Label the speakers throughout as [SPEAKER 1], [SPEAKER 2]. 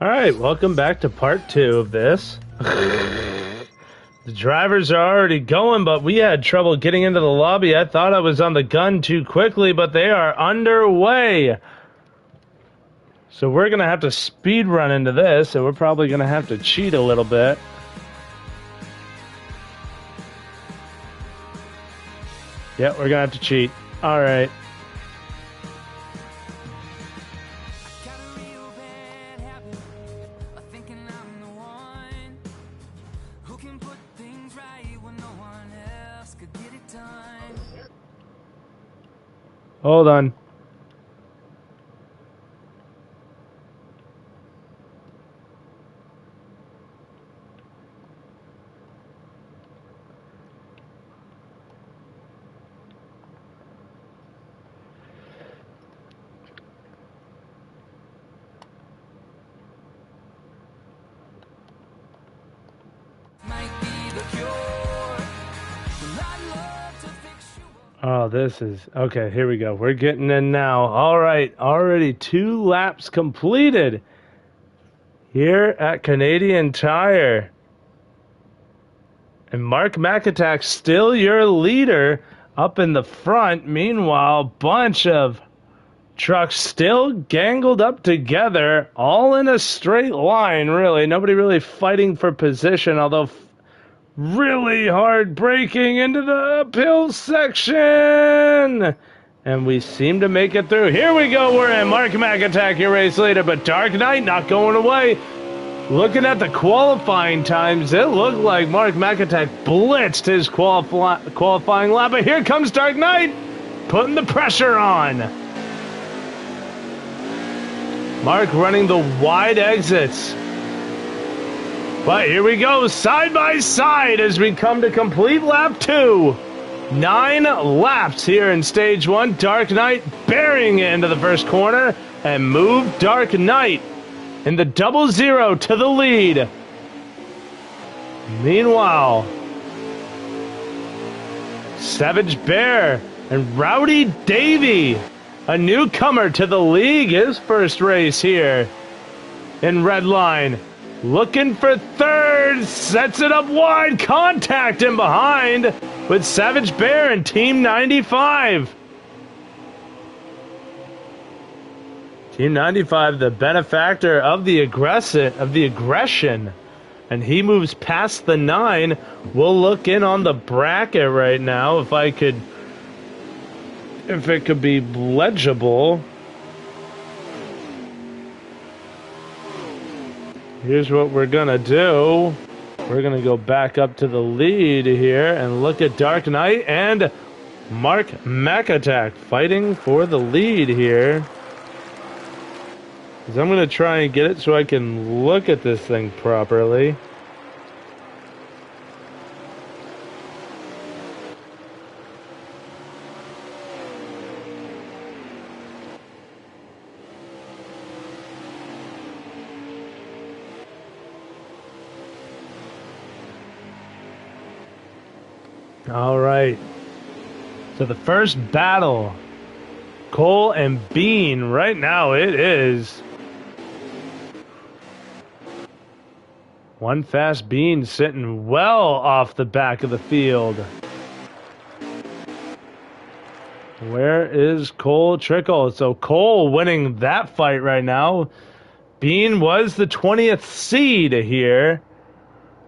[SPEAKER 1] All right, welcome back to part 2 of this. The drivers are already going, but we had trouble getting into the lobby. I thought I was on the gun too quickly, but they are underway. So we're going to have to speed run into this, and we're probably going to have to cheat a little bit. Yeah, we're going to have to cheat. All right. Hold on. Oh, this is... Okay, here we go. We're getting in now. All right, already 2 laps completed here at Canadian Tire. And Mark McAtack still your leader up in the front. Meanwhile, bunch of trucks still gangled up together, all in a straight line, really. Nobody really fighting for position, although... really hard braking into the uphill section. And we seem to make it through. Here we go. We're in. Mark McAtack, your race leader. But Dark Knight not going away. Looking at the qualifying times, it looked like Mark McAtack blitzed his qualifying lap. But here comes Dark Knight, putting the pressure on. Mark running the wide exits. But here we go, side by side as we come to complete lap 2. 9 laps here in stage 1. Dark Knight burying it into the first corner and move Dark Knight in the 0-0 to the lead. Meanwhile, Savage Bear and Rowdy Davey, a newcomer to the league, his first race here in Redline. Looking for third, sets it up wide, contact in behind with Savage Bear and Team 95. Team 95, the benefactor of the aggression, and he moves past the 9. We'll look in on the bracket right now if it could be legible. Here's what we're gonna do. We're gonna go back up to the lead here and look at Dark Knight and Mark McAtack fighting for the lead here. Because I'm gonna try and get it so I can look at this thing properly. All right. So the first battle, Cole and Bean. Right now it is one fast Bean sitting well off the back of the field. Where is Cole Trickle? So Cole winning that fight right now. Bean was the 20th seed here.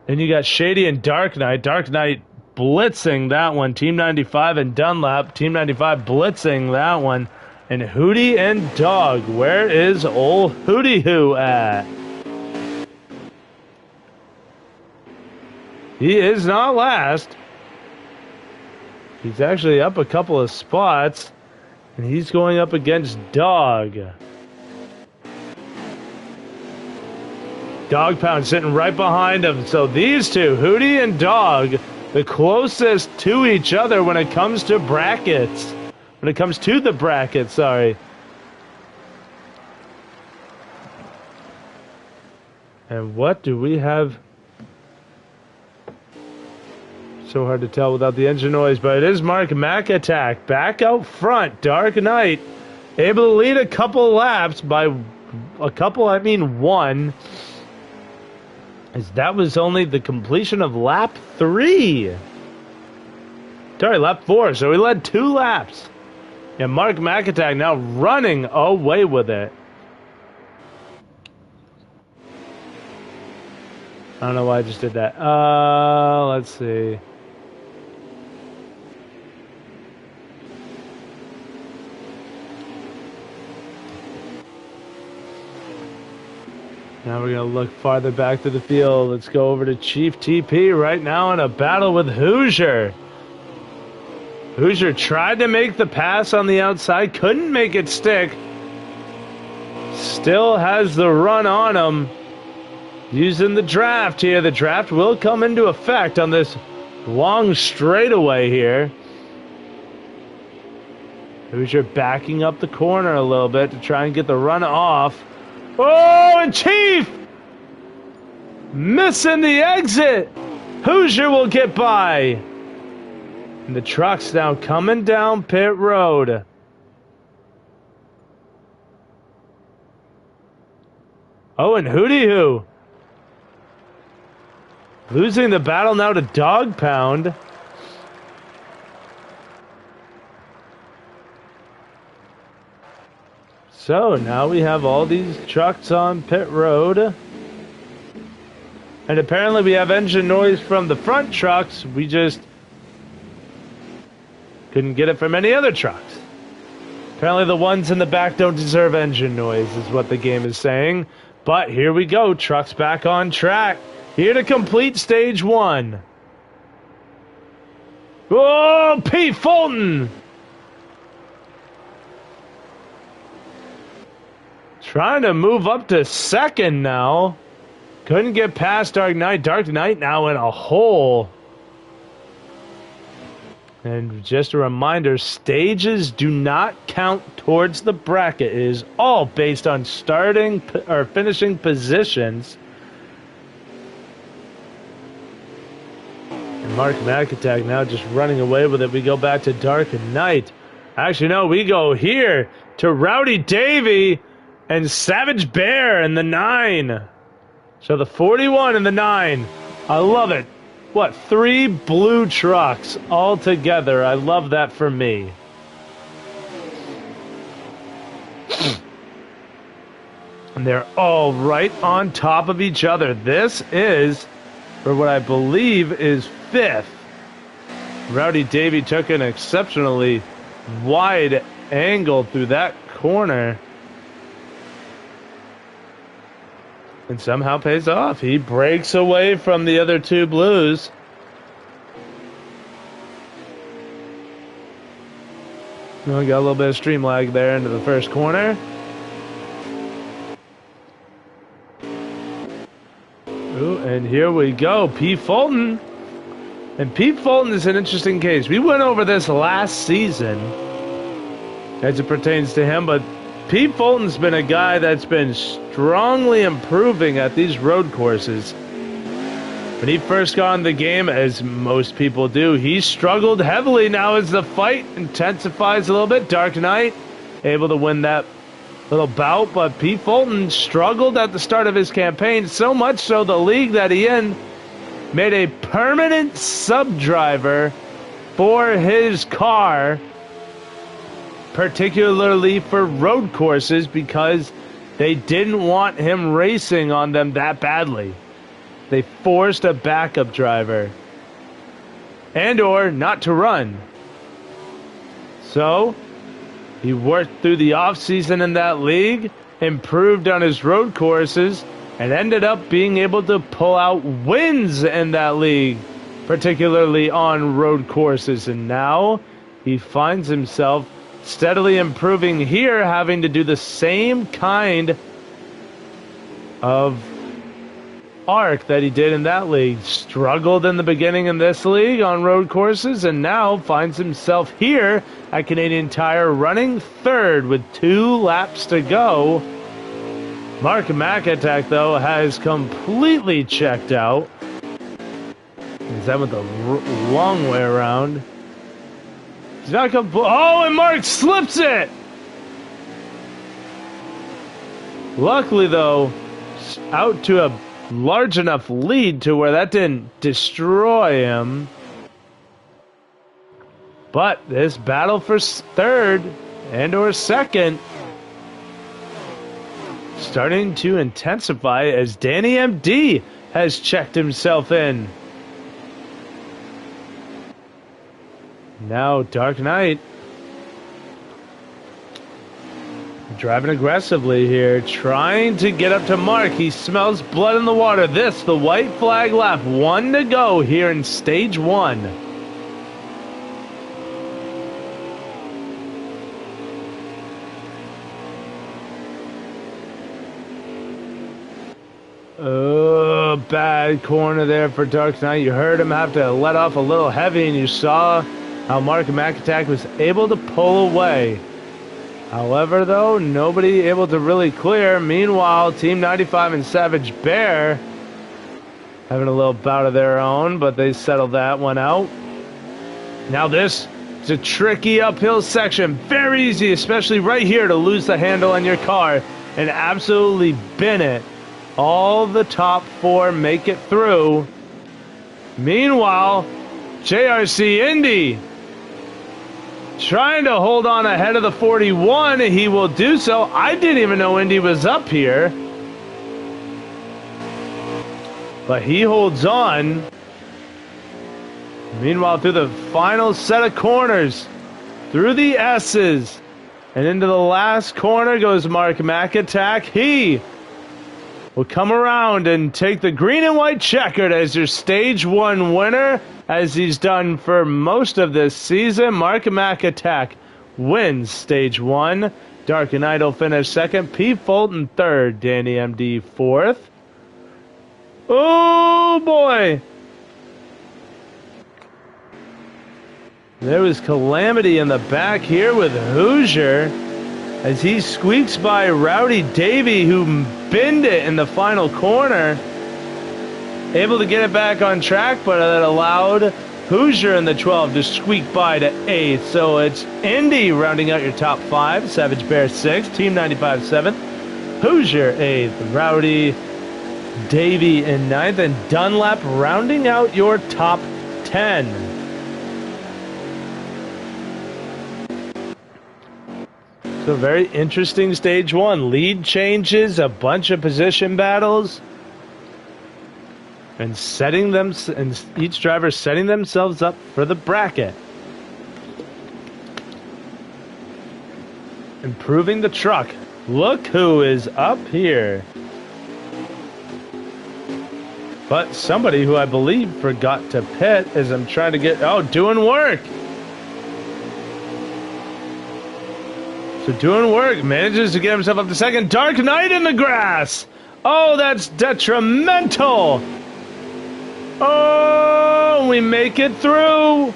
[SPEAKER 1] Then you got Shady and Dark Knight. Dark Knight blitzing that one. Team 95 and Dunlap. Team 95 blitzing that one. And Hootie and Dog. Where is old Hootie Hoo at? He is not last. He's actually up a couple of spots. And he's going up against Dog. Dog Pound sitting right behind him. So these two, Hootie and Dog, the closest to each other when it comes to brackets. When it comes to the bracket, sorry. And what do we have? So hard to tell without the engine noise, but it is Mark McAtack back out front. Dark Knight able to lead a couple laps by a couple, I mean one. As that was only the completion of lap 3. Sorry, lap 4, so we led 2 laps. And Mark McIntyre now running away with it. I don't know why I just did that. Let's see. Now we're going to look farther back to the field. Let's go over to Chief TP right now in a battle with Hoosier. Hoosier tried to make the pass on the outside, couldn't make it stick. Still has the run on him. Using the draft here. The draft will come into effect on this long straightaway here. Hoosier backing up the corner a little bit to try and get the run off. Oh, and Chief missing the exit. Hoosier will get by. And the truck's now coming down pit road. Oh, and Hootie Hoo losing the battle now to Dog Pound. So now we have all these trucks on pit road. And apparently we have engine noise from the front trucks. We just couldn't get it from any other trucks. Apparently the ones in the back don't deserve engine noise is what the game is saying. But here we go. Trucks back on track. Here to complete stage 1. Oh, Pete Fulton! Trying to move up to second now. Couldn't get past Dark Knight. Dark Knight now in a hole. And just a reminder, stages do not count towards the bracket. It is all based on starting or finishing positions. And Mark McIntyre now just running away with it. We go back to Dark Knight. Actually, no, we go here to Rowdy Davey and Savage Bear in the 9. So the 41 and the 9. I love it. What, 3 blue trucks all together. I love that for me. And they're all right on top of each other. This is, for what I believe is 5th. Rowdy Davey took an exceptionally wide angle through that corner. And somehow pays off. He breaks away from the other 2 blues. We got a little bit of stream lag there into the first corner. Ooh, and here we go. Pete Fulton. And Pete Fulton is an interesting case. We went over this last season as it pertains to him, but Pete Fulton's been a guy that's been strongly improving at these road courses. When he first got in the game, as most people do, he struggled heavily. Now as the fight intensifies a little bit, Dark Knight able to win that little bout, but Pete Fulton struggled at the start of his campaign, so much so the league that he in made a permanent sub-driver for his car, particularly for road courses, because they didn't want him racing on them that badly. They forced a backup driver and or not to run. So he worked through the off-season in that league, improved on his road courses, and ended up being able to pull out wins in that league, particularly on road courses. And now he finds himself steadily improving here, having to do the same kind of arc that he did in that league. Struggled in the beginning in this league on road courses, and now finds himself here at Canadian Tire running 3rd with 2 laps to go. Mark McIntyre, though, has completely checked out. Is that with the long way around? He's not oh, and Mark slips it! Luckily, though, out to a large enough lead to where that didn't destroy him. But this battle for third and or second starting to intensify as Danny MD has checked himself in. Now Dark Knight driving aggressively here, trying to get up to Mark. He smells blood in the water. This, the white flag lap. 1 to go here in stage 1. Oh, bad corner there for Dark Knight. You heard him have to let off a little heavy, and you saw how Mark McAttack was able to pull away. However, though, nobody able to really clear. Meanwhile, Team 95 and Savage Bear having a little bout of their own, but they settled that one out. Now this is a tricky uphill section. Very easy, especially right here, to lose the handle on your car and absolutely bin it. All the top 4 make it through. Meanwhile, JRC Indy trying to hold on ahead of the 41. He will do so. I didn't even know Indy was up here. But he holds on. Meanwhile, through the final set of corners, through the S's, and into the last corner goes Mark McAttack. He will come around and take the green and white checkered as your stage 1 winner, as he's done for most of this season. Mark McAttack wins stage 1. Dark Knight will finish second. P. Fulton third. Danny MD fourth. Oh boy! There was calamity in the back here with Hoosier as he squeaks by Rowdy Davey, who binned it in the final corner. Able to get it back on track, but it allowed Hoosier in the 12 to squeak by to 8th. So it's Indy rounding out your top 5. Savage Bear 6th. Team 95 7th. Hoosier 8th. Rowdy Davey in 9th. And Dunlap rounding out your top 10. So very interesting stage 1. Lead changes, a bunch of position battles, and each driver setting themselves up for the bracket. Improving the truck. Look who is up here. But somebody who I believe forgot to pit as I'm trying to get... Oh, doing work! So doing work, manages to get himself up to second. Dark Knight in the grass. Oh, that's detrimental. Oh, we make it through.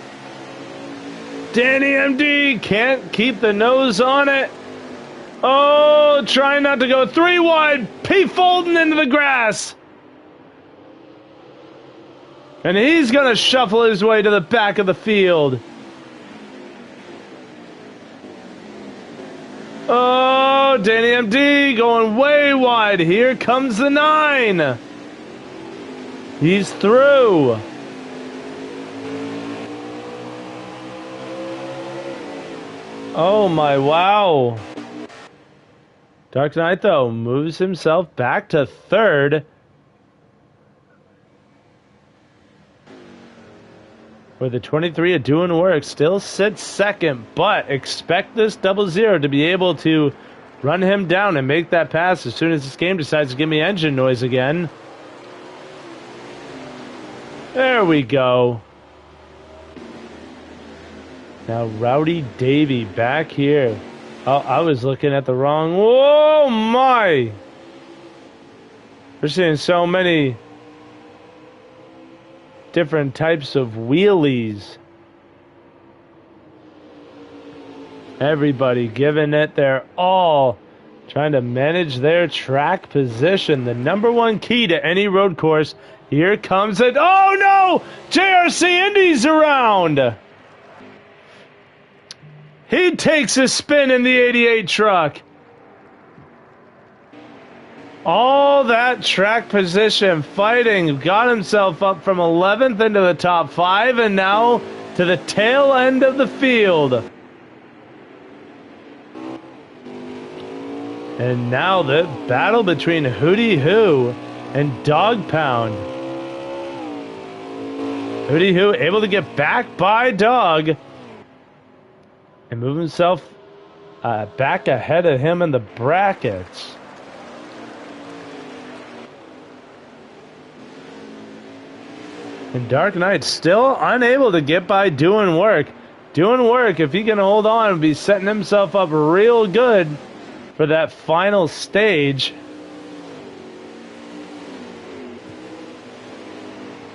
[SPEAKER 1] Danny MD can't keep the nose on it. Oh, trying not to go 3 wide. P. Fulton into the grass. And he's going to shuffle his way to the back of the field. Oh, Danny MD going way wide. Here comes the 9. He's through. Oh my, wow. Dark Knight, though, moves himself back to 3rd. Where the 23 of doing work still sits 2nd, but expect this 00 to be able to run him down and make that pass as soon as this game decides to give me engine noise again. There we go. Now Rowdy Davey back here. Oh, I was looking at the wrong... Oh my! We're seeing so many different types of wheelies. Everybody giving it their all, trying to manage their track position. The #1 key to any road course. Here comes it. Oh no! JRC Indy's around. He takes a spin in the 88 truck. All that track position fighting, got himself up from 11th into the top 5 and now to the tail end of the field. And now the battle between Hootie Hoo and Dog Pound. Hootie Hoo able to get back by Dog and move himself back ahead of him in the brackets. And Dark Knight still unable to get by Doing Work. Doing Work, if he can hold on, be setting himself up real good for that final stage.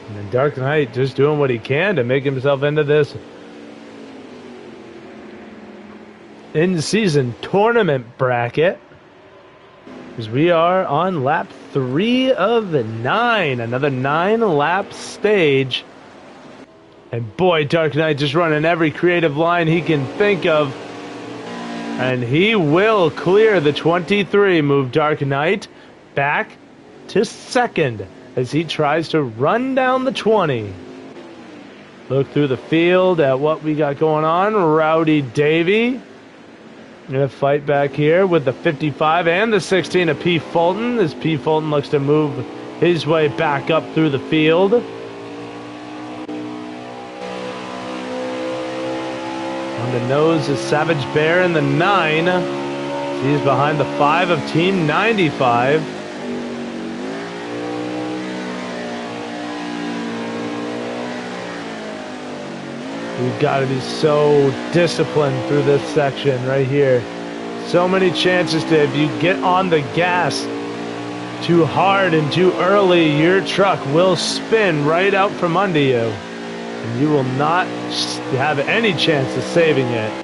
[SPEAKER 1] And then Dark Knight just doing what he can to make himself into this in-season tournament bracket. As we are on lap 3 of the 9. Another 9-lap stage. And boy, Dark Knight just running every creative line he can think of. And he will clear the 23. Move Dark Knight back to second as he tries to run down the 20. Look through the field at what we got going on. Rowdy Davy gonna fight back here with the 55 and the 16 of P. Fulton as P. Fulton looks to move his way back up through the field. On the nose is Savage Bear in the 9. He's behind the 5 of Team 95. We've got to be so disciplined through this section right here. So many chances to, if you get on the gas too hard and too early, your truck will spin right out from under you. And you will not have any chance of saving it.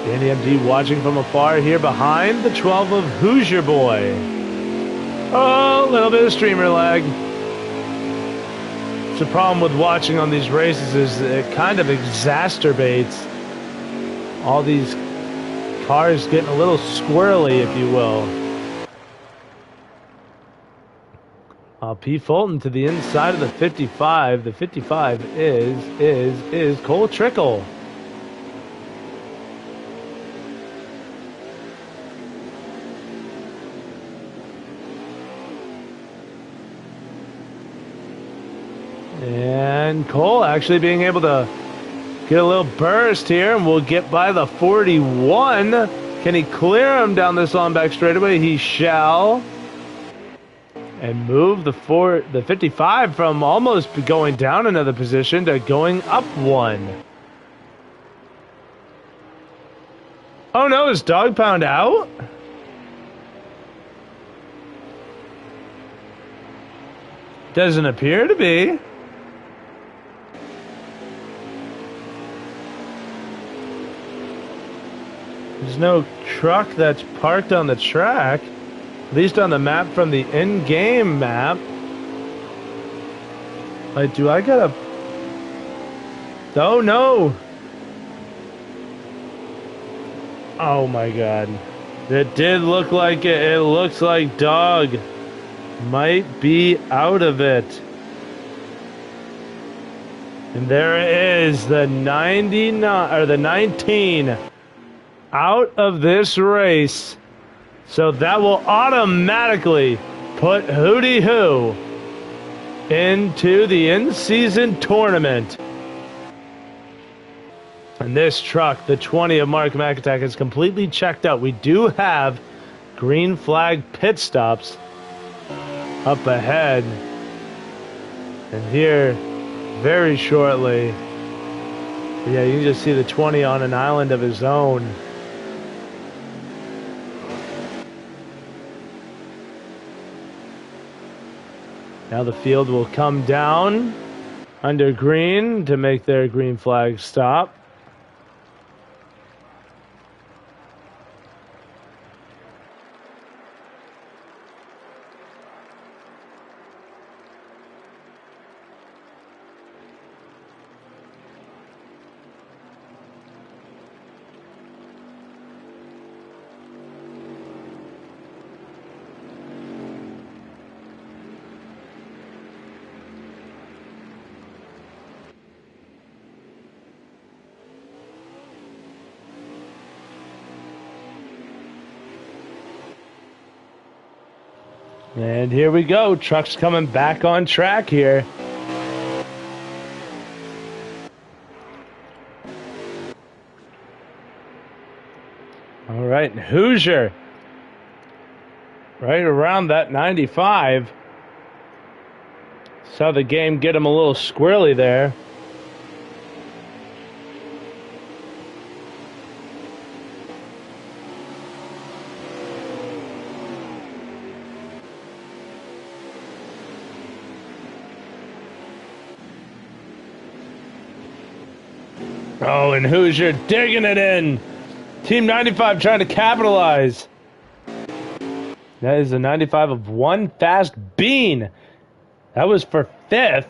[SPEAKER 1] Danny MD watching from afar here behind the 12 of Hoosier Boy. Oh, a little bit of streamer lag. The problem with watching on these races is it kind of exacerbates all these cars getting a little squirrely, if you will. P. Fulton to the inside of the 55. The 55 is Cole Trickle. And Cole actually being able to get a little burst here, and we'll get by the 41. Can he clear him down this long back straightaway? He shall. And move the 55 from almost going down another position to going up one. Oh no, is Dog Pound out? Doesn't appear to be. There's no truck that's parked on the track, at least on the map from the in-game map. Like, do I gotta... Oh, no! Oh, my God. It did look like it. It looks like Dog might be out of it. And there it is, the 99, or the 19... out of this race. So that will automatically put Hootie Hoo into the in-season tournament. And this truck, the 20 of Mark McAtack, is completely checked out. We do have green flag pit stops up ahead. And here, very shortly, yeah, you can just see the 20 on an island of his own. Now the field will come down under green to make their green flag stop. And here we go. Truck's coming back on track here. All right, Hoosier. Right around that 95. Saw the game get him a little squirrely there. Oh, and Hoosier digging it in. Team 95 trying to capitalize. That is a 95 of one fast Bean. That was for 5th.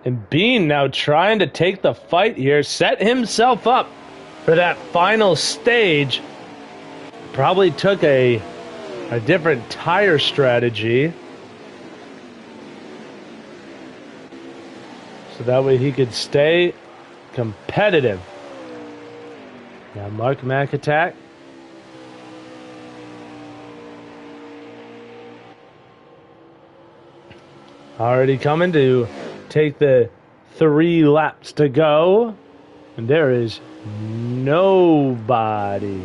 [SPEAKER 1] And Bean now trying to take the fight here. Set himself up for that final stage. Probably took a different tire strategy. So that way he could stay competitive. Now Mark Mac-Attack. Already coming to take the 3 laps to go. And there is nobody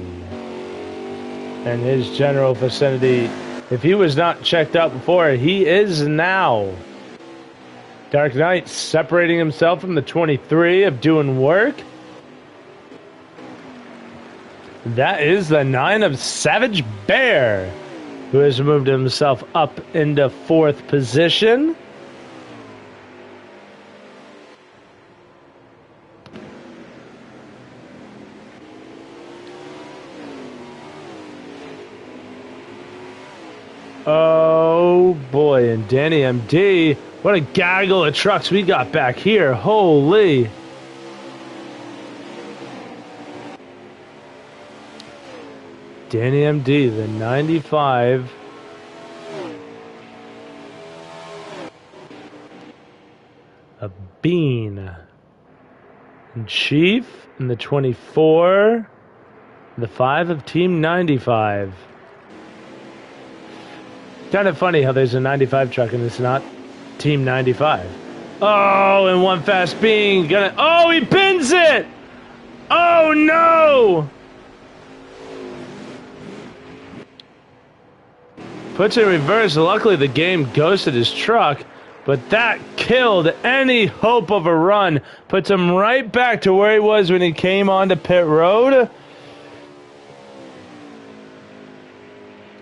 [SPEAKER 1] in his general vicinity. If he was not checked out before, he is now. Dark Knight separating himself from the 23 of doing work. That is the 9 of Savage Bear, who has moved himself up into 4th position. Oh boy, and Danny MD, what a gaggle of trucks we got back here. Holy. Danny MD, the 95. A Bean. And Chief in the 24. The 5 of Team 95. Kind of funny how there's a 95 truck and it's not Team 95. Oh, and one fast Bean gonna. Oh, he pins it! Oh no! Puts it in reverse. Luckily, the game ghosted his truck, but that killed any hope of a run. Puts him right back to where he was when he came onto pit road.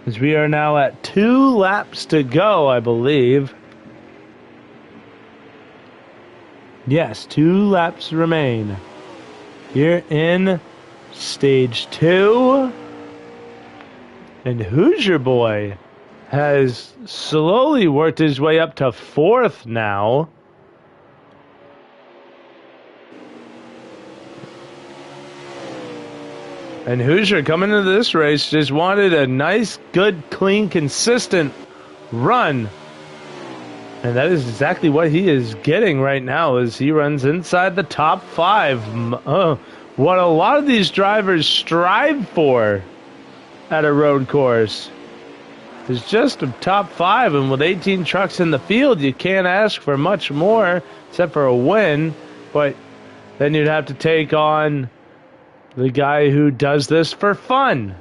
[SPEAKER 1] As we are now at 2 laps to go, I believe. Yes, 2 laps remain. Here in stage 2. And Hoosier Boy has slowly worked his way up to 4th now. And Hoosier coming into this race just wanted a nice, good, clean, consistent run. And that is exactly what he is getting right now as he runs inside the top 5. What a lot of these drivers strive for at a road course is just a top 5. And with 18 trucks in the field, you can't ask for much more except for a win. But then you'd have to take on the guy who does this for fun.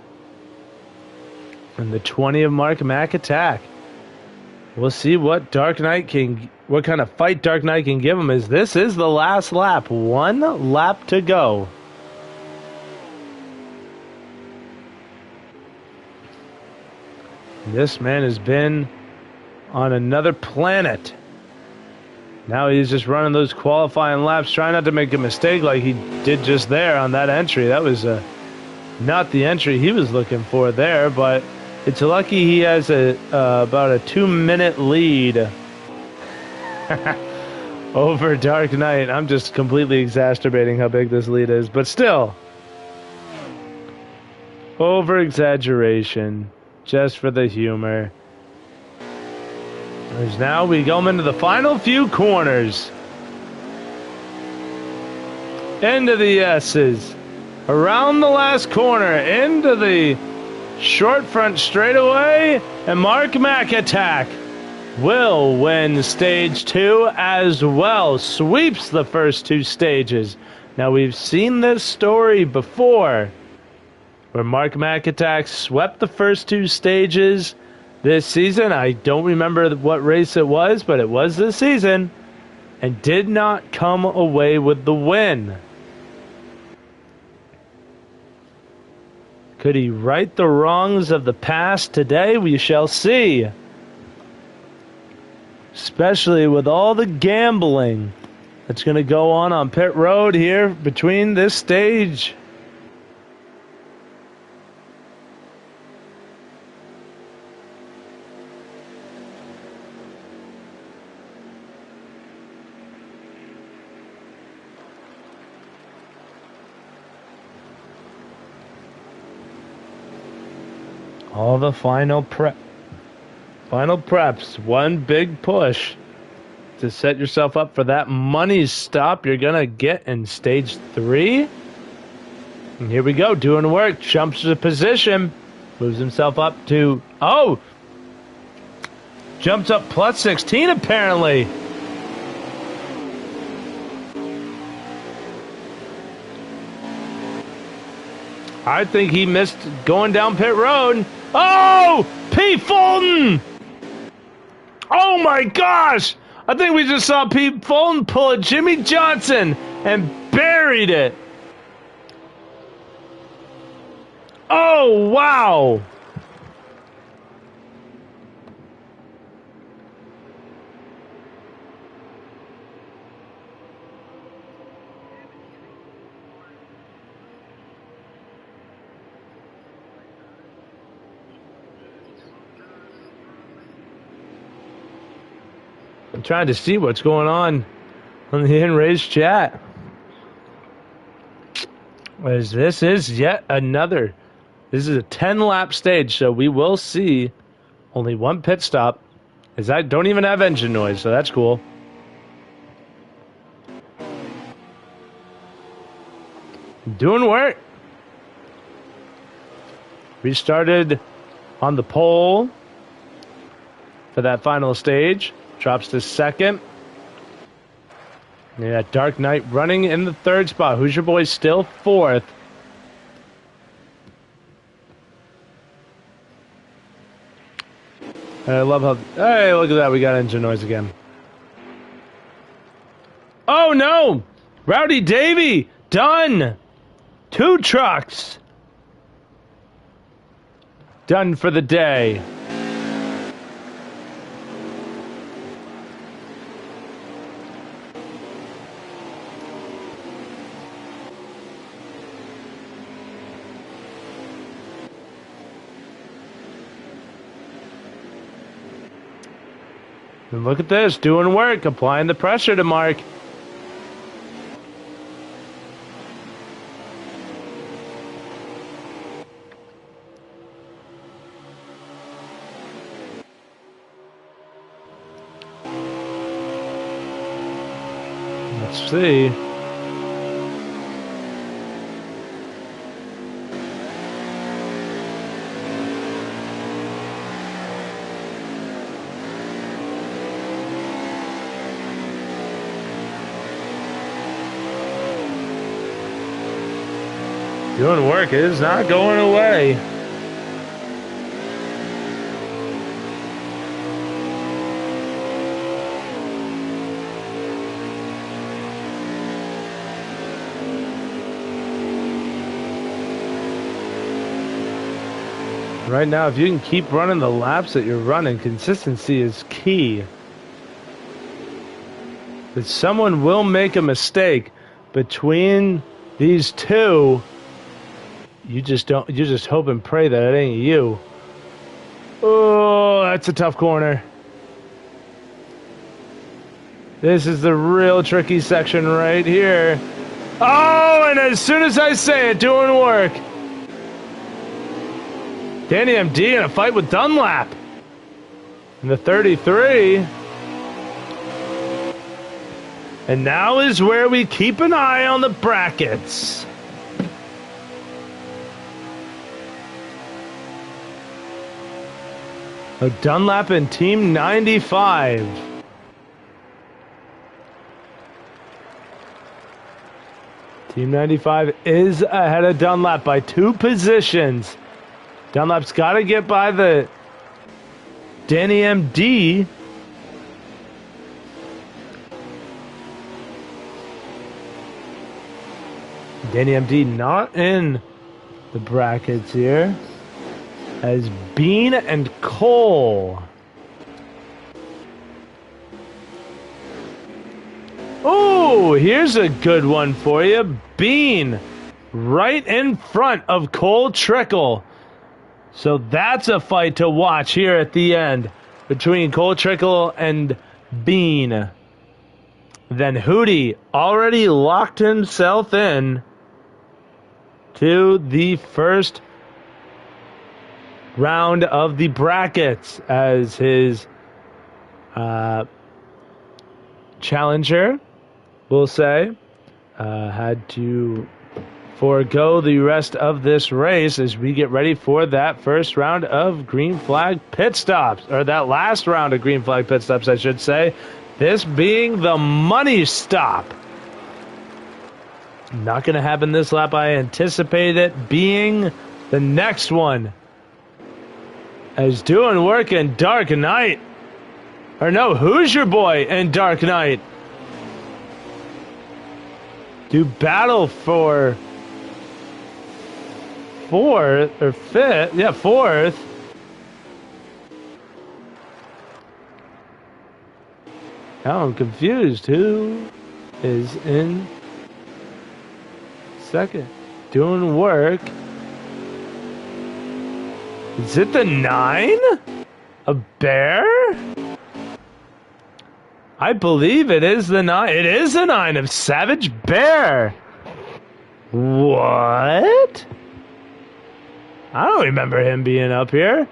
[SPEAKER 1] And the 20 of Mark Mac-Attack. We'll see what Dark Knight what kind of fight Dark Knight can give him, as this is the last lap. 1 lap to go. This man has been on another planet. Now he's just running those qualifying laps, trying not to make a mistake like he did just there on that entry. That was not the entry he was looking for there, but it's lucky he has about a 2-minute lead over Dark Knight. I'm just completely exacerbating how big this lead is, but still, over-exaggeration, just for the humor. As now we go into the final few corners. Into the S's. Around the last corner. Into the short front straightaway, and Mark McAttack will win stage 2 as well. Sweeps the first 2 stages. Now, we've seen this story before, where Mark McAttack swept the first 2 stages this season. I don't remember what race it was, but it was this season, and did not come away with the win. Could he right the wrongs of the past today? We shall see. Especially with all the gambling that's going to go on pit road here between this stage. All the final preps. One big push to set yourself up for that money stop you're going to get in stage 3. And here we go, doing work. Jumps to position. Moves himself up to... Oh! Jumps up plus 16 apparently. I think he missed going down pit road. Oh! Pete Fulton! Oh my gosh! I think we just saw Pete Fulton pull a Jimmy Johnson and buried it. Oh, wow! I'm trying to see what's going on the in-race chat. As this is yet another. This is a 10-lap stage, so we will see only one pit stop. As I don't even have engine noise, so that's cool. Doing work. We started on the pole for that final stage. Drops to second. Yeah, Dark Knight running in the 3rd spot. Who's your boy still 4th? I love how... Hey, look at that. We got engine noise again. Oh, no! Rowdy Davey! Done! 2 trucks! Done for the day. And look at this, doing work, applying the pressure to Mark. Let's see. Doing work is not going away. Right now, if you can keep running the laps that you're running, consistency is key. But someone will make a mistake between these two. You just hope and pray that it ain't you. Oh, that's a tough corner. This is the real tricky section right here. Oh, and as soon as I say it, doing work. Danny MD in a fight with Dunlap. In the 33. And now is where we keep an eye on the brackets. Dunlap and Team 95. Team 95 is ahead of Dunlap by 2 positions. Dunlap's got to get by the Danny MD. Danny MD not in the brackets here. As Bean and Cole. Oh, here's a good one for you. Bean right in front of Cole Trickle. So that's a fight to watch here at the end between Cole Trickle and Bean. Then Hootie already locked himself in to the first round of the brackets as his challenger, we'll say, had to forego the rest of this race as we get ready for that first round of green flag pit stops, or that last round of green flag pit stops, I should say. This being the money stop. Not going to happen this lap. I anticipate it being the next one. As doing work in Dark Knight. Or no, who's your boy in Dark Knight? Do battle for fourth or fifth. Yeah, fourth. Now I'm confused. Who is in second? Doing work. Is it the 9? A bear? I believe it is the 9. It is the 9 of Savage Bear. What? I don't remember him being up here.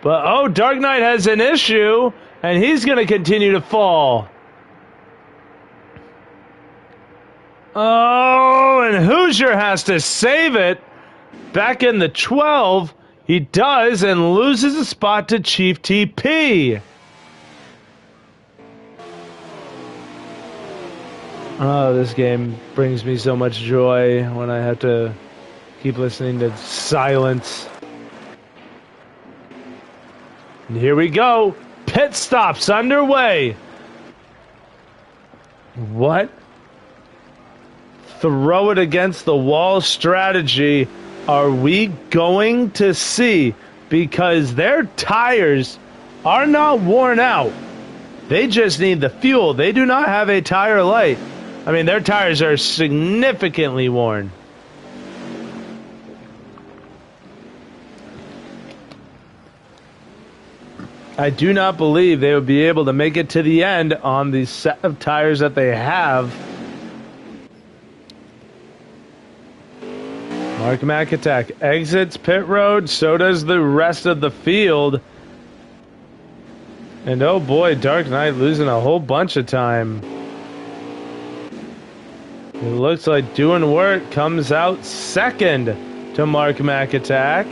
[SPEAKER 1] But, oh, Dark Knight has an issue, and he's going to continue to fall. Oh, and Hoosier has to save it. Back in the 12. He does and loses a spot to Chief TP. Oh, this game brings me so much joy when I have to keep listening to silence. And here we go. Pit stops underway. What? Throw it against the wall strategy are we going to see? Because their tires are not worn out. They just need the fuel. They do not have a tire light. I mean, their tires are significantly worn. I do not believe they would be able to make it to the end on the set of tires that they have. Mark McAttack exits pit road, so does the rest of the field. And oh boy, Dark Knight losing a whole bunch of time. It looks like Doing Work comes out second to Mark McAttack.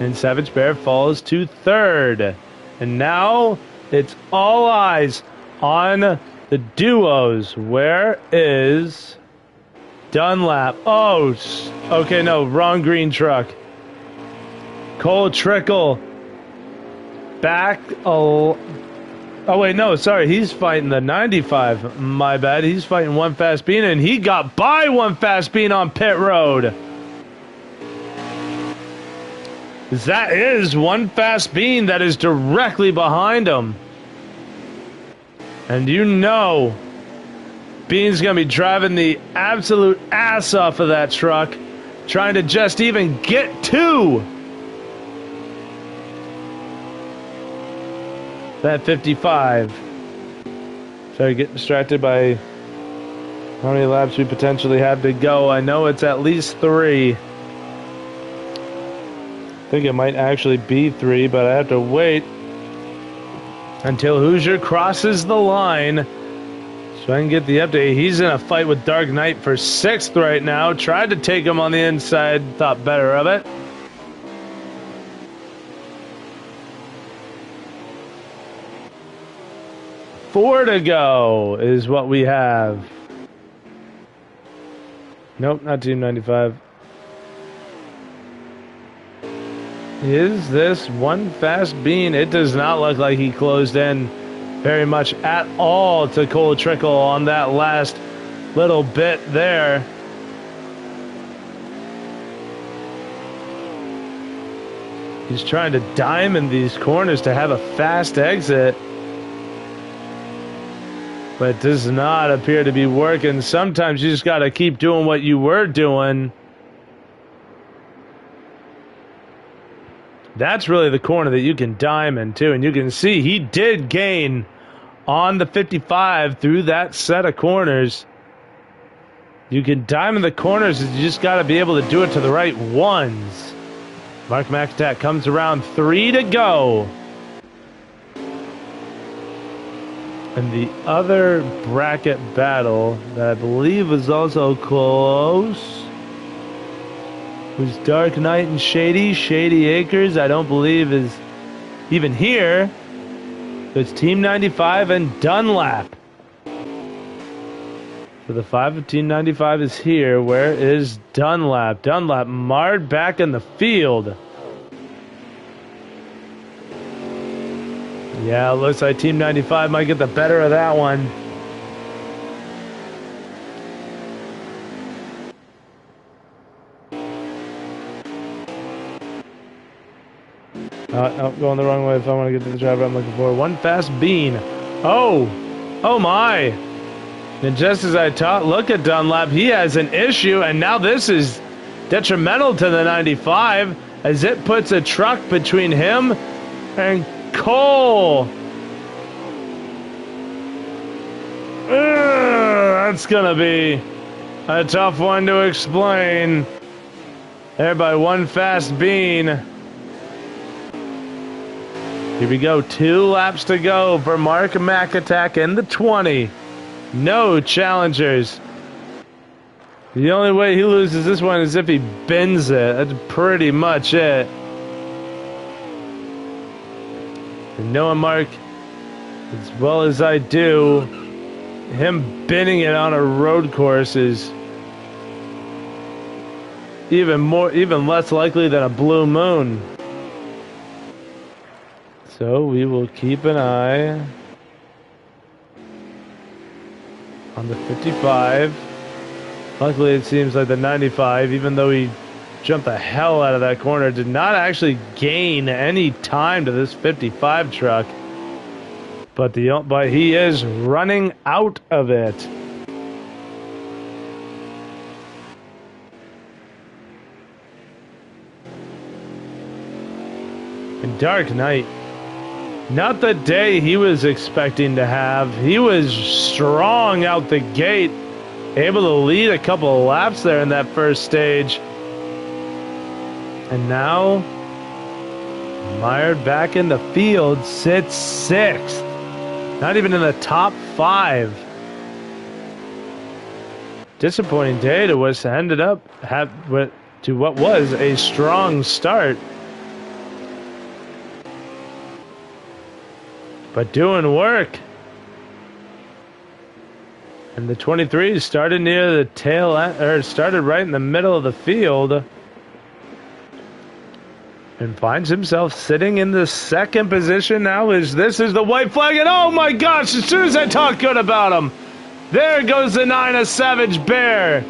[SPEAKER 1] And Savage Bear falls to third. And now it's all eyes on the duos. Where is Dunlap? Oh, okay, no, wrong green truck. Cole Trickle back. Oh, wait, no, sorry. He's fighting the 95. My bad. He's fighting One Fast Bean, and he got by One Fast Bean on pit road. That is One Fast Bean that is directly behind him. And you know Bean's going to be driving the absolute ass off of that truck, trying to just even get to that 55. Sorry, get distracted by how many laps we potentially have to go. I know it's at least 3. I think it might actually be 3, but I have to wait until Hoosier crosses the line so I can get the update. He's in a fight with Dark Knight for 6th right now. Tried to take him on the inside, thought better of it. 4 to go is what we have. Nope, not Team 95. Is this one fast bean? It does not look like he closed in very much at all to Cole Trickle on that last little bit there. He's trying to diamond these corners to have a fast exit. But it does not appear to be working. Sometimes you just got to keep doing what you were doing. That's really the corner that you can diamond too. And you can see he did gain on the 55 through that set of corners. You can diamond the corners, you just got to be able to do it to the right ones. Mark McAtack comes around, 3 to go. And the other bracket battle that I believe was also close was Dark Knight and Shady. Shady Acres, I don't believe is even here. It's Team 95 and Dunlap. So the 5 of Team 95 is here. Where is Dunlap? Dunlap marred back in the field. Yeah, it looks like Team 95 might get the better of that one. No, going the wrong way if I want to get to the driver I'm looking for. One fast bean. Oh my. And just as I thought, look at Dunlap. He has an issue, and now this is detrimental to the 95 as it puts a truck between him and Cole. That's going to be a tough one to explain. There by one fast bean. Here we go. 2 laps to go for Mark McAtack in the 20. No challengers. The only way he loses this one is if he bends it. That's pretty much it. And knowing Mark as well as I do, him bending it on a road course is even less likely than a blue moon. So we will keep an eye on the 55. Luckily, it seems like the 95, even though he jumped the hell out of that corner, did not actually gain any time to this 55 truck. But he is running out of it. And Dark Knight, not the day he was expecting to have. He was strong out the gate, able to lead a couple of laps there in that first stage. And now, mired back in the field, sits 6th. Not even in the top 5. Disappointing day to what ended up to what was a strong start. But doing work. And the 23 started near the tail end, or started right in the middle of the field. And finds himself sitting in the 2nd position now. This is the white flag, and oh my gosh, as soon as I talk good about him, there goes the 9 of Savage Bear.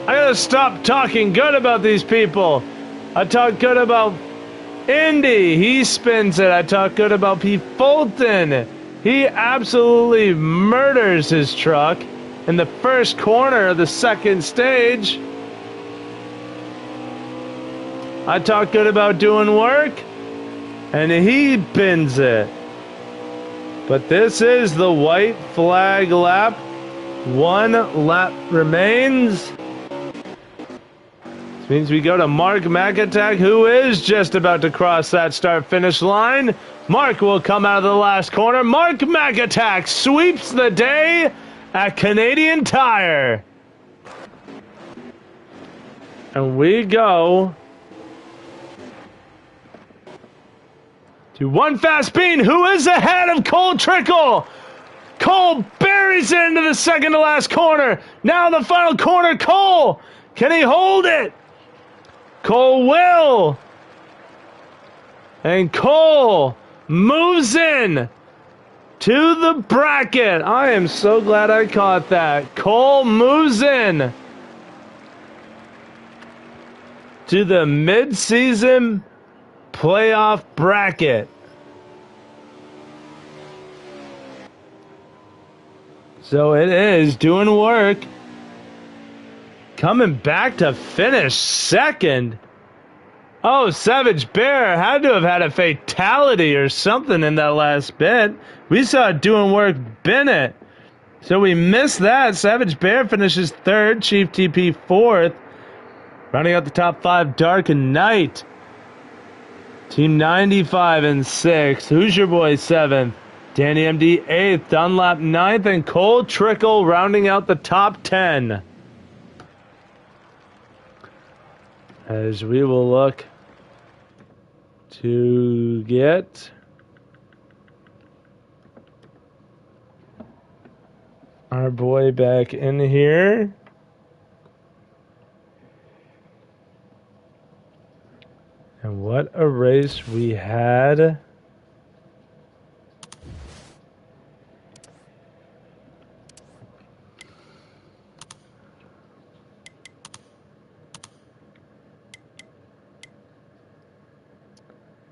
[SPEAKER 1] I gotta stop talking good about these people. I talk good about Indy, he spins it. I talk good about Pete Fulton. He absolutely murders his truck in the first corner of the 2nd stage. I talk good about doing work, and he bins it. But this is the white flag lap. 1 lap remains. This means we go to Mark McAtack, who is just about to cross that start-finish line. Mark will come out of the last corner. Mark McAtack sweeps the day at Canadian Tire. And we go 2-1 fast bean. Who is ahead of Cole Trickle? Cole buries it into the second to last corner. Now the final corner, Cole. Can he hold it? Cole will. And Cole moves in to the bracket. I am so glad I caught that. Cole moves in to the mid-season playoff bracket. So it is doing work. Coming back to finish second. Oh, Savage Bear had to have had a fatality or something in that last bit. We saw doing work Bennett. So we missed that. Savage Bear finishes third. Chief TP fourth. Rounding out the top five, Dark and Knight. Team 95 and 6th. Who's your boy 7th? Danny MD 8th. Dunlap 9th. And Cole Trickle rounding out the top 10. As we will look to get our boy back in here. And what a race we had.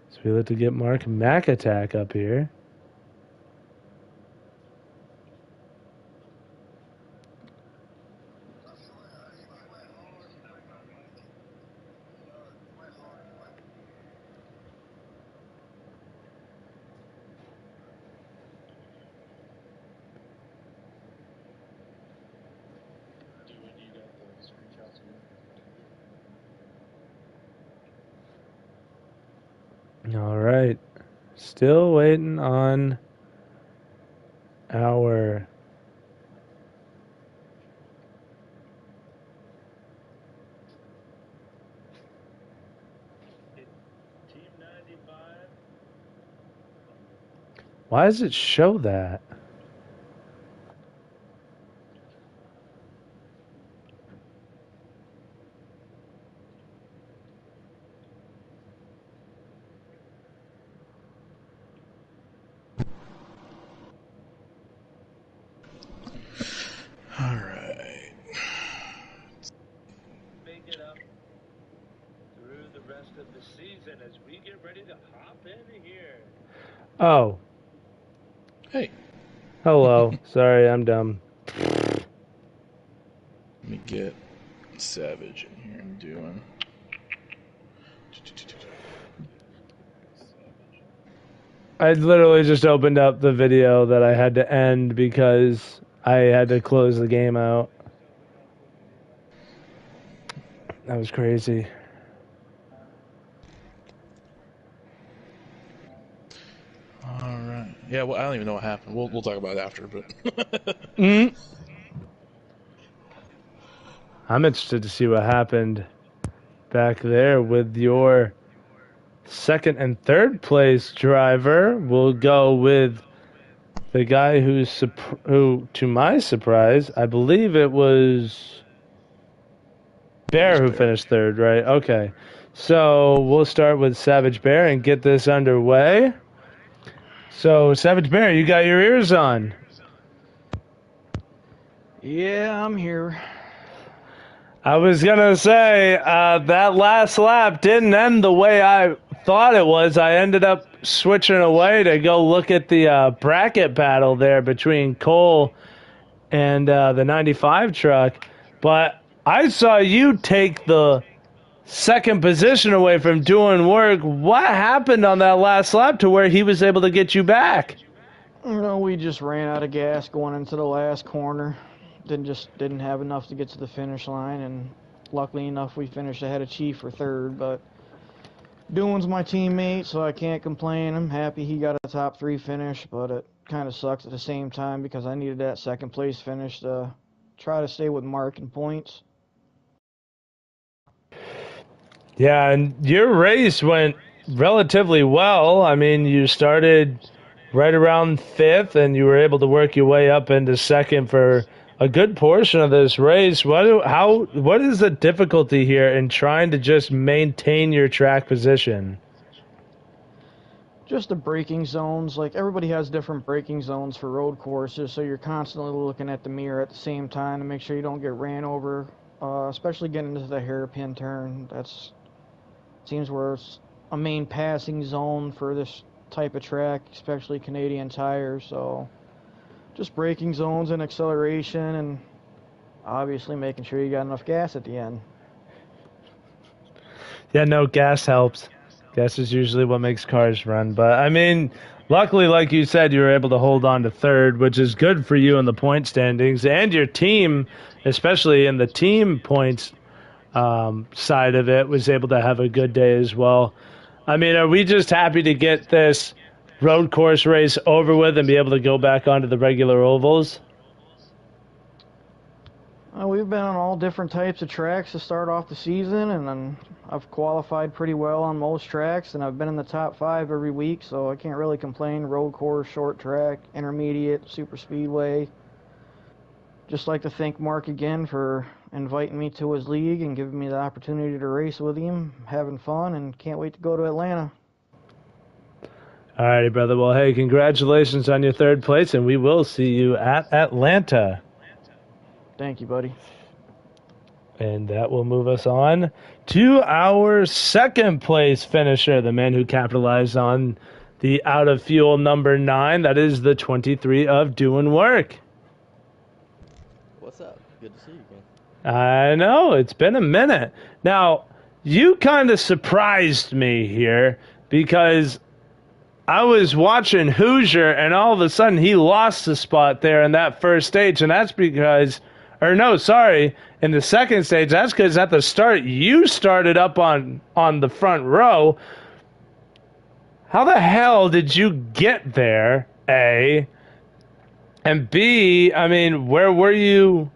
[SPEAKER 1] So we look to get Mark McAttack up here. All right. Still waiting on our Team 95. Why does it show that?
[SPEAKER 2] All right.
[SPEAKER 1] Make it up through the rest of the season as we get ready to hop in here. Oh.
[SPEAKER 2] Hey.
[SPEAKER 1] Hello. Sorry, I'm dumb.
[SPEAKER 2] Let me get Savage in here and doing.
[SPEAKER 1] I literally just opened up the video that I had to end because I had to close the game out. That was crazy.
[SPEAKER 2] All right. Yeah, well, I don't even know what happened. We'll talk about it after, but.
[SPEAKER 1] I'm interested to see what happened back there with your second and third place driver. We'll go with the guy who, to my surprise, I believe it was Bear who finished third, right? Okay. So we'll start with Savage Bear and get this underway. So, Savage Bear, you got your ears on.
[SPEAKER 3] Yeah, I'm here.
[SPEAKER 1] I was going to say, that last lap didn't end the way I thought it was. I ended up switching away to go look at the bracket battle there between Cole and the 95 truck. But I saw you take the second position away from doing work. What happened on that last lap to where he was able to get you back?
[SPEAKER 3] You know, we just ran out of gas going into the last corner. Didn't have enough to get to the finish line, and luckily enough we finished ahead of Chief for third. But Doan's my teammate, so I can't complain. I'm happy he got a top 3 finish, but it kind of sucks at the same time because I needed that second place finish to try to stay with Mark in points.
[SPEAKER 1] Yeah, and your race went relatively well. I mean, you started right around fifth, and you were able to work your way up into second for a good portion of this race. What is the difficulty here in trying to just maintain your track position?
[SPEAKER 3] Just the braking zones. Like everybody has different braking zones for road courses, so you're constantly looking at the mirror at the same time to make sure you don't get ran over. Especially getting into the hairpin turn. That's seems where it's a main passing zone for this type of track, especially Canadian tires. So just braking zones and acceleration, and obviously making sure you got enough gas at the end.
[SPEAKER 1] Yeah, no, gas helps. Gas is usually what makes cars run. But, I mean, luckily, like you said, you were able to hold on to third, which is good for you in the point standings. And your team, especially in the team points side of it, was able to have a good day as well. I mean, are we just happy to get this road course race over with and be able to go back onto the regular ovals?
[SPEAKER 3] We've been on all different types of tracks to start off the season, and then I've qualified pretty well on most tracks, and I've been in the top 5 every week, so I can't really complain. Road course, short track, intermediate, super speedway. Just like to thank Mark again for inviting me to his league and giving me the opportunity to race with him. Having fun, and can't wait to go to Atlanta.
[SPEAKER 1] All righty, brother. Well, hey, congratulations on your third place, and we will see you at Atlanta.
[SPEAKER 3] Thank you, buddy.
[SPEAKER 1] And that will move us on to our second place finisher, the man who capitalized on the out of fuel number 9. That is the 23 of Doing Work.
[SPEAKER 4] What's up? Good to see you again.
[SPEAKER 1] I know, it's been a minute. Now, you kind of surprised me here because I was watching Hoosier, and all of a sudden he lost the spot there in that first stage, and that's because... Or no, sorry, in the second stage, that's because at the start, you started up on the front row. How the hell did you get there, A? And B, I mean, where were you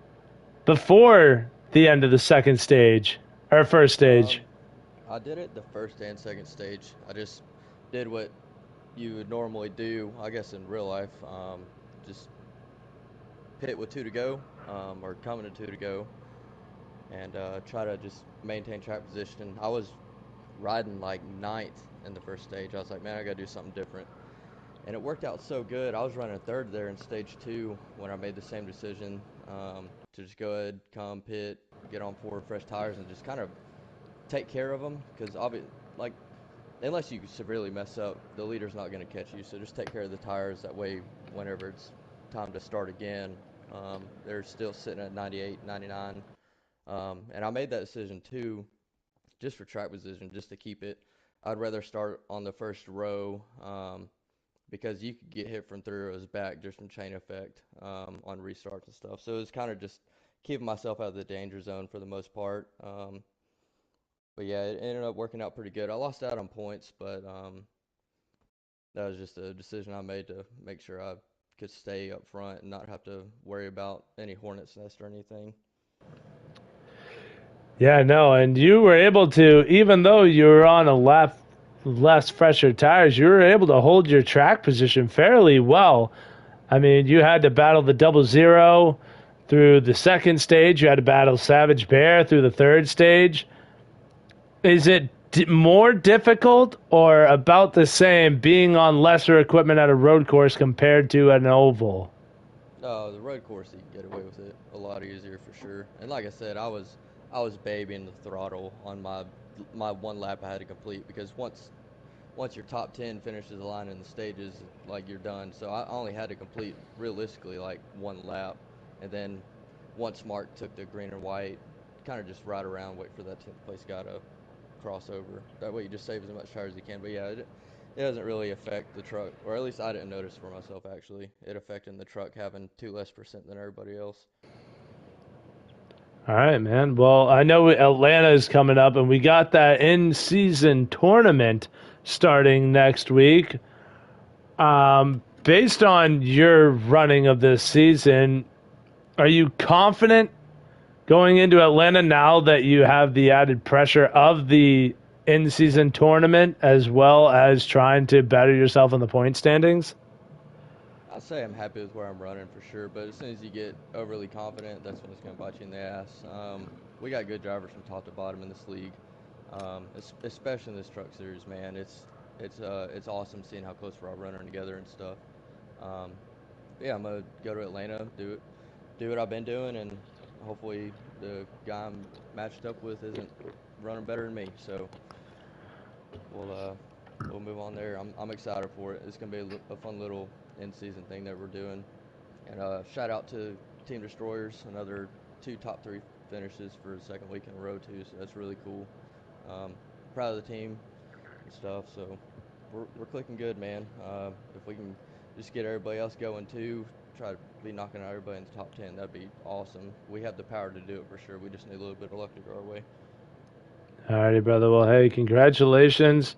[SPEAKER 1] before the end of the second stage? Or first stage?
[SPEAKER 4] I did it the first and second stage. I just did what you would normally do, I guess, in real life. Just pit with 2 to go, or coming to 2 to go, and try to just maintain track position. I was riding like 9th in the first stage. I was like, man, I gotta do something different, and it worked out so good. I was running third there in stage 2 when I made the same decision, to just go ahead, come pit, get on 4 fresh tires, and just kind of take care of them, because obviously, like, unless you severely mess up, the leader's not going to catch you. So just take care of the tires. That way, whenever it's time to start again, they're still sitting at 98, 99. And I made that decision too, just for track position, just to keep it. I'd rather start on the first row, because you could get hit from 3 rows back just from chain effect, on restarts and stuff. So it's kind of just keeping myself out of the danger zone for the most part. But yeah, it ended up working out pretty good. I lost out on points, but that was just a decision I made to make sure I could stay up front and not have to worry about any hornet's nest or anything.
[SPEAKER 1] Yeah, no, and you were able to, even though you were on a less fresher tires, you were able to hold your track position fairly well. I mean, you had to battle the 00 through the second stage. You had to battle Savage Bear through the third stage. Is it more difficult or about the same being on lesser equipment at a road course compared to an oval?
[SPEAKER 4] The road course, you can get away with it a lot easier for sure. And like I said, I was babying the throttle on my one lap I had to complete, because once your top 10 finishes the line in the stages, like, you're done. So I only had to complete realistically like 1 lap, and then once Mark took the green and white, kind of just ride around, wait for that 10th place guy to cross over. That way you just save as much tires as you can. But yeah, it doesn't really affect the truck, or at least I didn't notice for myself actually. It affecting the truck having 2 less percent than everybody else.
[SPEAKER 1] All right, man. Well, I know Atlanta is coming up, and we got that in-season tournament starting next week. Based on your running of this season, are you confident going into Atlanta now that you have the added pressure of the in-season tournament as well as trying to better yourself in the point standings?
[SPEAKER 4] I'd say I'm happy with where I'm running for sure, but as soon as you get overly confident, that's when it's going to bite you in the ass. We got good drivers from top to bottom in this league, especially in this truck series, man. It's awesome seeing how close we're all running together and stuff. Um, yeah, I'm gonna go to Atlanta, do what I've been doing, and hopefully the guy I'm matched up with isn't running better than me. So we'll uh, we'll move on there. I'm excited for it. It's gonna be a fun little in-season thing that we're doing. And shout out to Team Destroyers, another two top three finishes for the second week in a row too. So that's really cool. Um, Proud of the team and stuff. So we're clicking good, man. If we can just get everybody else going too, try to be knocking out everybody in the top 10, that'd be awesome. We have the power to do it for sure. We just need a little bit of luck to go our way.
[SPEAKER 1] Alrighty, brother. Well, hey, congratulations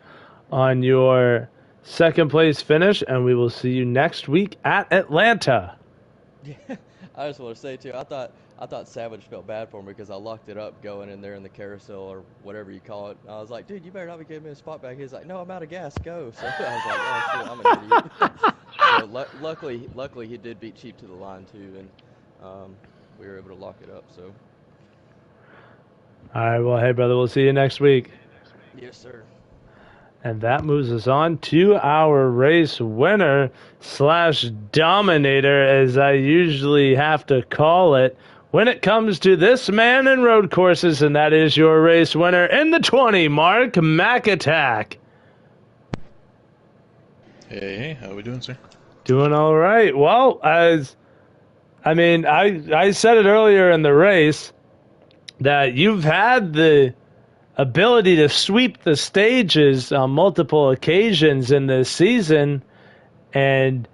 [SPEAKER 1] on your second place finish, and we will see you next week at Atlanta.
[SPEAKER 4] Yeah, I just want to say too. I thought Savage felt bad for me because I locked it up going in there in the carousel or whatever you call it. I was like, dude, you better not be giving me a spot back. He's like, no, I'm out of gas. Go. So I was like, oh shit, I'm an idiot. So luckily he did beat Cheap to the line too, and we were able to lock it up. So
[SPEAKER 1] All right, well, hey, brother, we'll see you next week.
[SPEAKER 4] yes, sir.
[SPEAKER 1] And that moves us on to our race winner slash dominator, as I usually have to call it, when it comes to this man in road courses, and that is your race winner in the 20, Mark McAttack.
[SPEAKER 2] Hey, how we doing, sir?
[SPEAKER 1] Doing all right. Well, I said it earlier in the race that you've had the ability to sweep the stages on multiple occasions in this season, and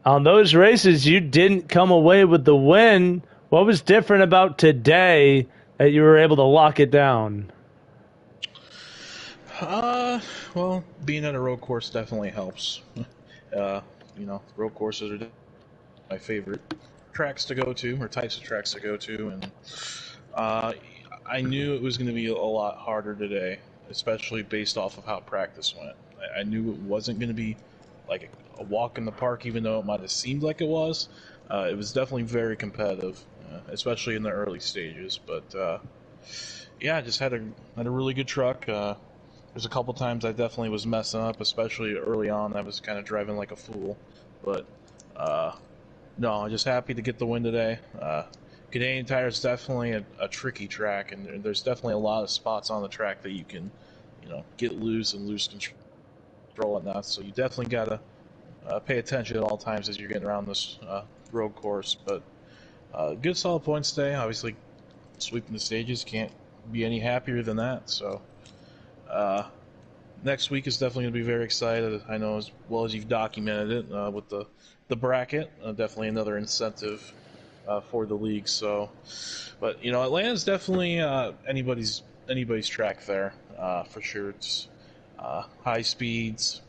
[SPEAKER 1] on those races you didn't come away with the win. What was different about today that you were able to lock it down?
[SPEAKER 2] Well, being at a road course definitely helps. Road courses are my favorite tracks to go to, or types of tracks to go to, and uh, I knew it was going to be a lot harder today, especially based off of how practice went. I knew it wasn't going to be like a walk in the park, even though it might have seemed like it was. It was definitely very competitive, especially in the early stages. But yeah, I just had a really good truck. There's a couple times I definitely was messing up, especially early on. I was kind of driving like a fool, but uh, no, I'm just happy to get the win today. Canadian Tire is definitely a tricky track, and there's definitely a lot of spots on the track that you can, get loose and lose control and that. So you definitely gotta pay attention at all times as you're getting around this road course. But good solid points today. Obviously, sweeping the stages, can't be any happier than that. So next week is definitely going to be very excited. I know as well as you've documented it with the bracket. Definitely another incentive for the league. So, but Atlanta's definitely anybody's track there for sure. It's high speeds,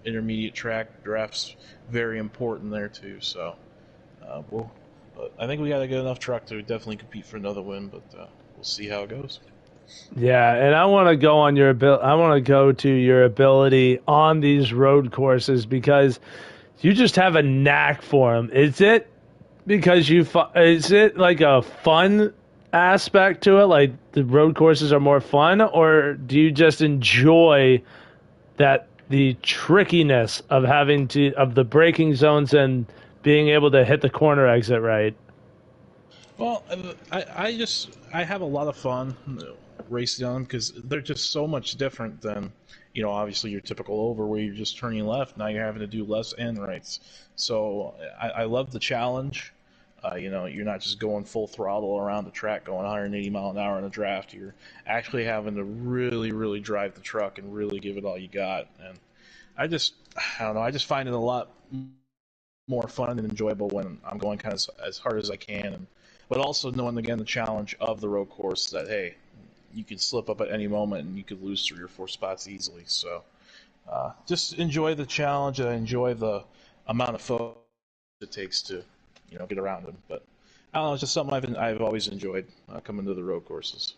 [SPEAKER 2] intermediate track drafts, very important there too. So, but I think we got a good enough truck to definitely compete for another win. But we'll see how it goes.
[SPEAKER 1] Yeah, and I want to go on your I want to go to your ability on these road courses because you just have a knack for them. Is it because is it like a fun aspect to it, like the road courses are more fun, or do you just enjoy the trickiness of of the braking zones and being able to hit the corner exit right?
[SPEAKER 2] Well, I have a lot of fun racing on them because they're just so much different than obviously your typical over where you're just turning left. Now you're having to do lefts and rights. So I love the challenge. You're not just going full throttle around the track going 180 mile an hour in a draft. You're actually having to really, really drive the truck and really give it all you got. And I don't know. I just find it a lot more fun and enjoyable when I'm going kind of as hard as I can, but also knowing again the challenge of the road course that hey, you could slip up at any moment and you could lose 3 or 4 spots easily. So just enjoy the challenge and enjoy the amount of focus it takes to get around them. But I don't know, it's just something I've always enjoyed coming to the road courses.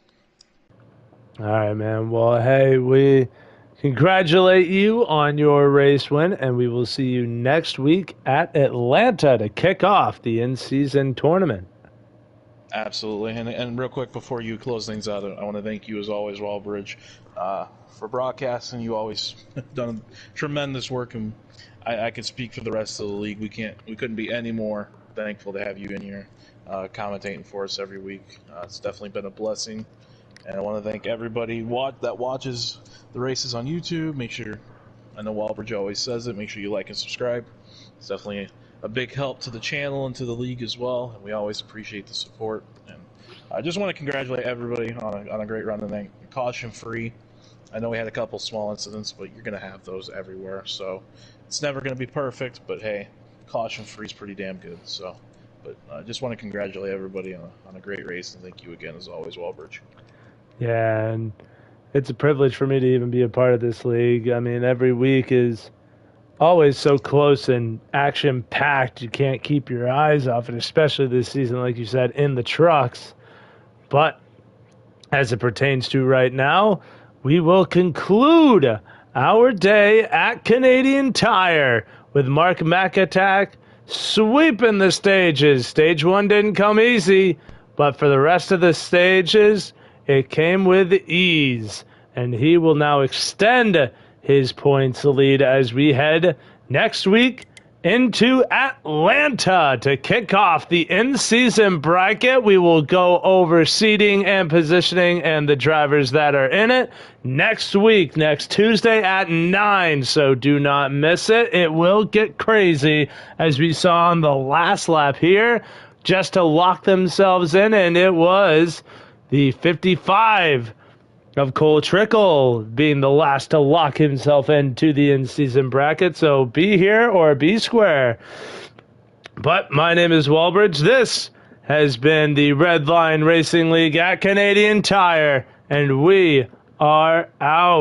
[SPEAKER 1] All right, man. Well, hey, we congratulate you on your race win, and we will see you next week at Atlanta to kick off the in-season tournament.
[SPEAKER 2] Absolutely. And real quick before you close things out, I want to thank you as always, Wallbridge, for broadcasting. You always done tremendous work, and I could speak for the rest of the league. We couldn't be any more thankful to have you in here commentating for us every week. It's definitely been a blessing, and I want to thank everybody that watches the races on YouTube. Make sure, I know Wallbridge always says it, make sure you like and subscribe. It's definitely a big help to the channel and to the league as well, and we always appreciate the support. And I just want to congratulate everybody on a great run tonight. Caution free. I know we had a couple small incidents, but you're going to have those everywhere, so it's never going to be perfect, but hey, caution free is pretty damn good. So, but I just want to congratulate everybody on a great race, and thank you again as always, Wallbridge.
[SPEAKER 1] Yeah, and it's a privilege for me to even be a part of this league. I mean, every week is always so close and action-packed. You can't keep your eyes off it, especially this season, like you said, in the trucks. But as it pertains to right now, we will conclude our day at Canadian Tire with Mark McAttack sweeping the stages. Stage 1 didn't come easy, but for the rest of the stages, it came with ease. And he will now extend his points lead as we head next week into Atlanta to kick off the in-season bracket. We will go over seating and positioning and the drivers that are in it next week, next Tuesday at 9, so do not miss it. It will get crazy, as we saw on the last lap here, just to lock themselves in, and it was the 55 of Cole Trickle being the last to lock himself into the in-season bracket. So be here or be square. But my name is Wallbridge. This has been the Redline Racing League at Canadian Tire, and we are out.